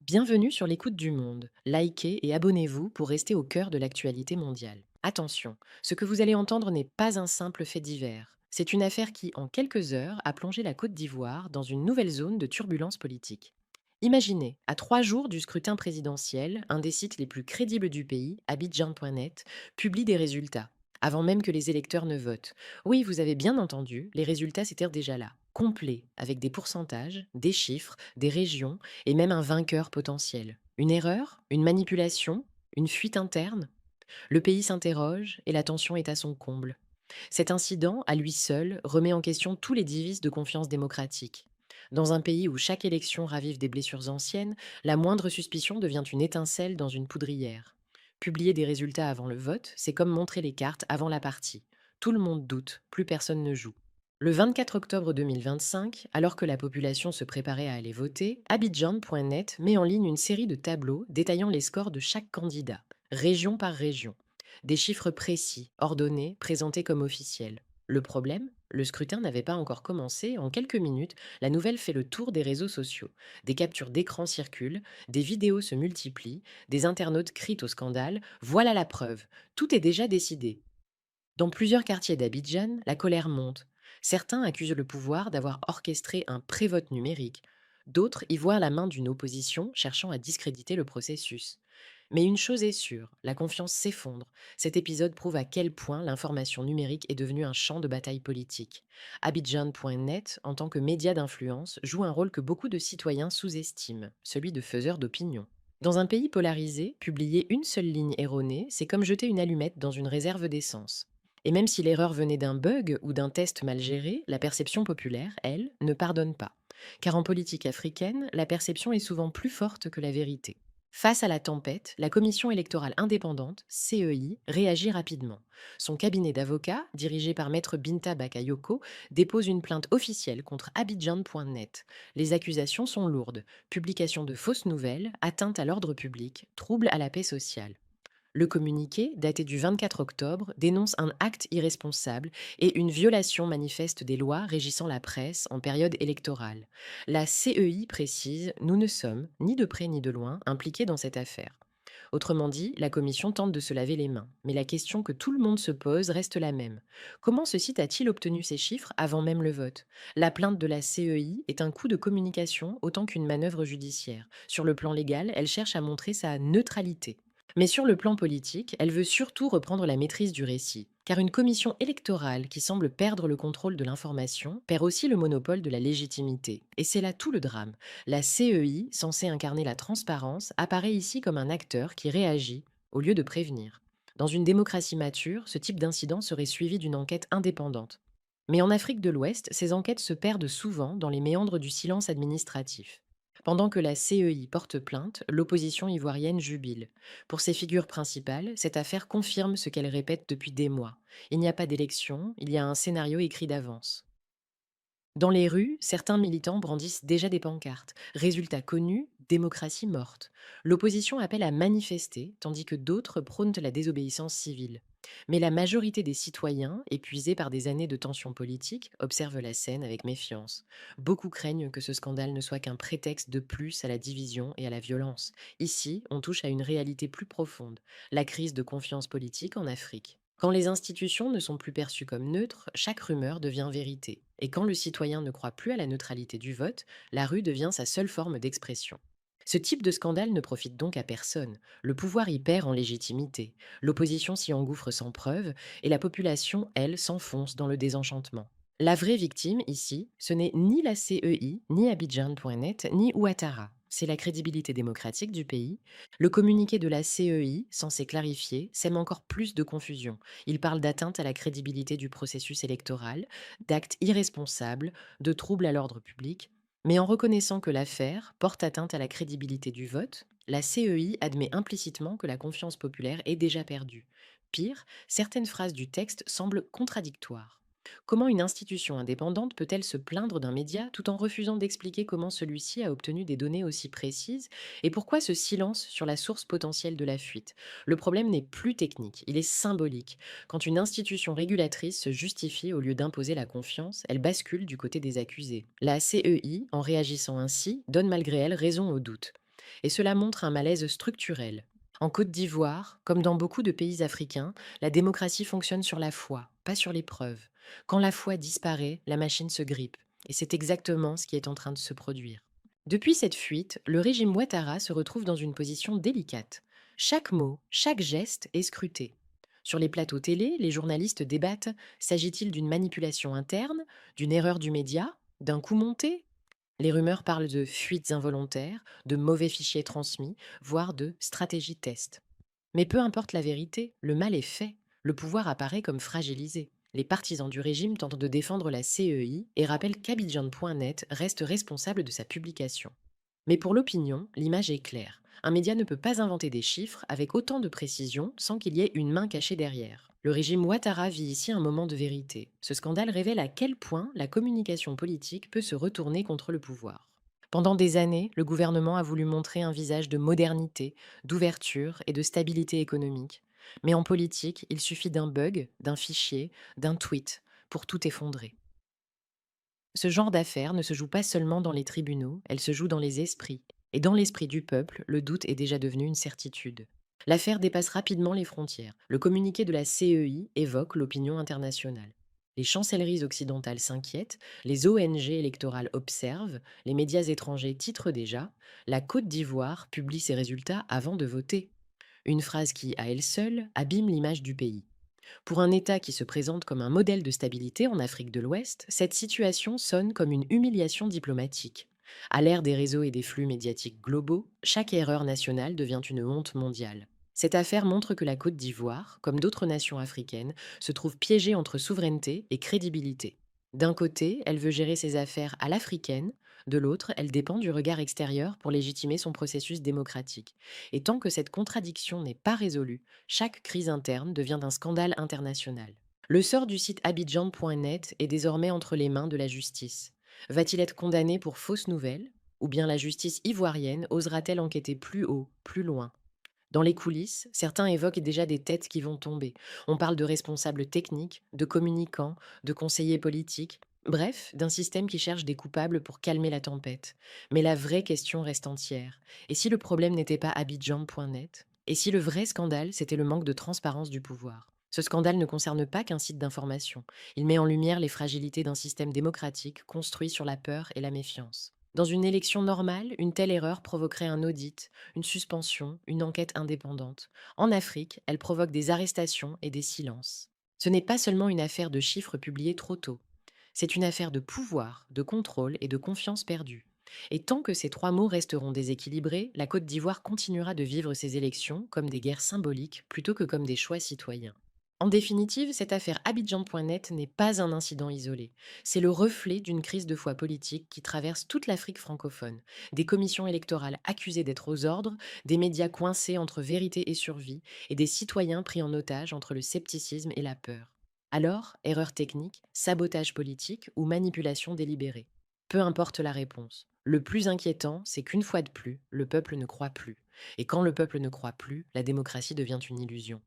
Bienvenue sur l'écoute du monde. Likez et abonnez-vous pour rester au cœur de l'actualité mondiale. Attention, ce que vous allez entendre n'est pas un simple fait divers. C'est une affaire qui, en quelques heures, a plongé la Côte d'Ivoire dans une nouvelle zone de turbulence politique. Imaginez, à 3 jours du scrutin présidentiel, un des sites les plus crédibles du pays, Abidjan.net, publie des résultats, avant même que les électeurs ne votent. Oui, vous avez bien entendu, les résultats étaient déjà là, complets, avec des pourcentages, des chiffres, des régions, et même un vainqueur potentiel. Une erreur? Une manipulation? Une fuite interne? Le pays s'interroge et la tension est à son comble. Cet incident, à lui seul, remet en question tous les devises de confiance démocratique. Dans un pays où chaque élection ravive des blessures anciennes, la moindre suspicion devient une étincelle dans une poudrière. Publier des résultats avant le vote, c'est comme montrer les cartes avant la partie. Tout le monde doute, plus personne ne joue. Le 24 octobre 2025, alors que la population se préparait à aller voter, Abidjan.net met en ligne une série de tableaux détaillant les scores de chaque candidat, région par région. Des chiffres précis, ordonnés, présentés comme officiels. Le problème? Le scrutin n'avait pas encore commencé. En quelques minutes, la nouvelle fait le tour des réseaux sociaux. Des captures d'écran circulent, des vidéos se multiplient, des internautes crient au scandale. Voilà la preuve. Tout est déjà décidé. Dans plusieurs quartiers d'Abidjan, la colère monte. Certains accusent le pouvoir d'avoir orchestré un pré-vote numérique. D'autres y voient la main d'une opposition cherchant à discréditer le processus. Mais une chose est sûre, la confiance s'effondre. Cet épisode prouve à quel point l'information numérique est devenue un champ de bataille politique. Abidjan.net, en tant que média d'influence, joue un rôle que beaucoup de citoyens sous-estiment, celui de faiseur d'opinion. Dans un pays polarisé, publier une seule ligne erronée, c'est comme jeter une allumette dans une réserve d'essence. Et même si l'erreur venait d'un bug ou d'un test mal géré, la perception populaire, elle, ne pardonne pas. Car en politique africaine, la perception est souvent plus forte que la vérité. Face à la tempête, la Commission électorale indépendante, CEI, réagit rapidement. Son cabinet d'avocats, dirigé par Maître Binta Bakayoko, dépose une plainte officielle contre Abidjan.net. Les accusations sont lourdes: publication de fausses nouvelles, atteinte à l'ordre public, trouble à la paix sociale. Le communiqué, daté du 24 octobre, dénonce un acte irresponsable et une violation manifeste des lois régissant la presse en période électorale. La CEI précise: nous ne sommes, ni de près ni de loin, impliqués dans cette affaire. Autrement dit, la commission tente de se laver les mains. Mais la question que tout le monde se pose reste la même. Comment ce site a-t-il obtenu ces chiffres avant même le vote? La plainte de la CEI est un coup de communication autant qu'une manœuvre judiciaire. Sur le plan légal, elle cherche à montrer sa neutralité. Mais sur le plan politique, elle veut surtout reprendre la maîtrise du récit. Car une commission électorale qui semble perdre le contrôle de l'information perd aussi le monopole de la légitimité. Et c'est là tout le drame. La CEI, censée incarner la transparence, apparaît ici comme un acteur qui réagit au lieu de prévenir. Dans une démocratie mature, ce type d'incident serait suivi d'une enquête indépendante. Mais en Afrique de l'Ouest, ces enquêtes se perdent souvent dans les méandres du silence administratif. Pendant que la CEI porte plainte, l'opposition ivoirienne jubile. Pour ses figures principales, cette affaire confirme ce qu'elle répète depuis des mois. Il n'y a pas d'élection, il y a un scénario écrit d'avance. Dans les rues, certains militants brandissent déjà des pancartes. Résultat connu, démocratie morte. L'opposition appelle à manifester, tandis que d'autres prônent la désobéissance civile. Mais la majorité des citoyens, épuisés par des années de tensions politiques, observent la scène avec méfiance. Beaucoup craignent que ce scandale ne soit qu'un prétexte de plus à la division et à la violence. Ici, on touche à une réalité plus profonde, la crise de confiance politique en Afrique. Quand les institutions ne sont plus perçues comme neutres, chaque rumeur devient vérité. Et quand le citoyen ne croit plus à la neutralité du vote, la rue devient sa seule forme d'expression. Ce type de scandale ne profite donc à personne. Le pouvoir y perd en légitimité, l'opposition s'y engouffre sans preuve, et la population, elle, s'enfonce dans le désenchantement. La vraie victime, ici, ce n'est ni la CEI, ni Abidjan.net, ni Ouattara. C'est la crédibilité démocratique du pays. Le communiqué de la CEI, censé clarifier, sème encore plus de confusion. Il parle d'atteinte à la crédibilité du processus électoral, d'actes irresponsables, de troubles à l'ordre public. Mais en reconnaissant que l'affaire porte atteinte à la crédibilité du vote, la CEI admet implicitement que la confiance populaire est déjà perdue. Pire, certaines phrases du texte semblent contradictoires. Comment une institution indépendante peut-elle se plaindre d'un média tout en refusant d'expliquer comment celui-ci a obtenu des données aussi précises, et pourquoi ce silence sur la source potentielle de la fuite? Le problème n'est plus technique, il est symbolique. Quand une institution régulatrice se justifie au lieu d'imposer la confiance, elle bascule du côté des accusés. La CEI, en réagissant ainsi, donne malgré elle raison au doute. Et cela montre un malaise structurel. En Côte d'Ivoire, comme dans beaucoup de pays africains, la démocratie fonctionne sur la foi, pas sur les preuves. Quand la foi disparaît, la machine se grippe. Et c'est exactement ce qui est en train de se produire. Depuis cette fuite, le régime Ouattara se retrouve dans une position délicate. Chaque mot, chaque geste est scruté. Sur les plateaux télé, les journalistes débattent: s'agit-il d'une manipulation interne, d'une erreur du média, d'un coup monté? Les rumeurs parlent de fuites involontaires, de mauvais fichiers transmis, voire de stratégie test. Mais peu importe la vérité, le mal est fait. Le pouvoir apparaît comme fragilisé. Les partisans du régime tentent de défendre la CEI et rappellent qu'Abidjan.net reste responsable de sa publication. Mais pour l'opinion, l'image est claire. Un média ne peut pas inventer des chiffres avec autant de précision sans qu'il y ait une main cachée derrière. Le régime Ouattara vit ici un moment de vérité. Ce scandale révèle à quel point la communication politique peut se retourner contre le pouvoir. Pendant des années, le gouvernement a voulu montrer un visage de modernité, d'ouverture et de stabilité économique. Mais en politique, il suffit d'un bug, d'un fichier, d'un tweet pour tout effondrer. Ce genre d'affaires ne se joue pas seulement dans les tribunaux, elle se joue dans les esprits. Et dans l'esprit du peuple, le doute est déjà devenu une certitude. L'affaire dépasse rapidement les frontières. Le communiqué de la CEI évoque l'opinion internationale. Les chancelleries occidentales s'inquiètent, les ONG électorales observent, les médias étrangers titrent déjà: la Côte d'Ivoire publie ses résultats avant de voter. Une phrase qui, à elle seule, abîme l'image du pays. Pour un État qui se présente comme un modèle de stabilité en Afrique de l'Ouest, cette situation sonne comme une humiliation diplomatique. À l'ère des réseaux et des flux médiatiques globaux, chaque erreur nationale devient une honte mondiale. Cette affaire montre que la Côte d'Ivoire, comme d'autres nations africaines, se trouve piégée entre souveraineté et crédibilité. D'un côté, elle veut gérer ses affaires à l'africaine, de l'autre, elle dépend du regard extérieur pour légitimer son processus démocratique. Et tant que cette contradiction n'est pas résolue, chaque crise interne devient un scandale international. Le sort du site Abidjan.net est désormais entre les mains de la justice. Va-t-il être condamné pour fausses nouvelles? Ou bien la justice ivoirienne osera-t-elle enquêter plus haut, plus loin? Dans les coulisses, certains évoquent déjà des têtes qui vont tomber. On parle de responsables techniques, de communicants, de conseillers politiques, bref, d'un système qui cherche des coupables pour calmer la tempête. Mais la vraie question reste entière. Et si le problème n'était pas Abidjan.net? Et si le vrai scandale, c'était le manque de transparence du pouvoir? Ce scandale ne concerne pas qu'un site d'information. Il met en lumière les fragilités d'un système démocratique construit sur la peur et la méfiance. Dans une élection normale, une telle erreur provoquerait un audit, une suspension, une enquête indépendante. En Afrique, elle provoque des arrestations et des silences. Ce n'est pas seulement une affaire de chiffres publiés trop tôt. C'est une affaire de pouvoir, de contrôle et de confiance perdue. Et tant que ces trois mots resteront déséquilibrés, la Côte d'Ivoire continuera de vivre ses élections comme des guerres symboliques plutôt que comme des choix citoyens. En définitive, cette affaire Abidjan.net n'est pas un incident isolé. C'est le reflet d'une crise de foi politique qui traverse toute l'Afrique francophone. Des commissions électorales accusées d'être aux ordres, des médias coincés entre vérité et survie, et des citoyens pris en otage entre le scepticisme et la peur. Alors, erreur technique, sabotage politique ou manipulation délibérée? Peu importe la réponse. Le plus inquiétant, c'est qu'une fois de plus, le peuple ne croit plus. Et quand le peuple ne croit plus, la démocratie devient une illusion.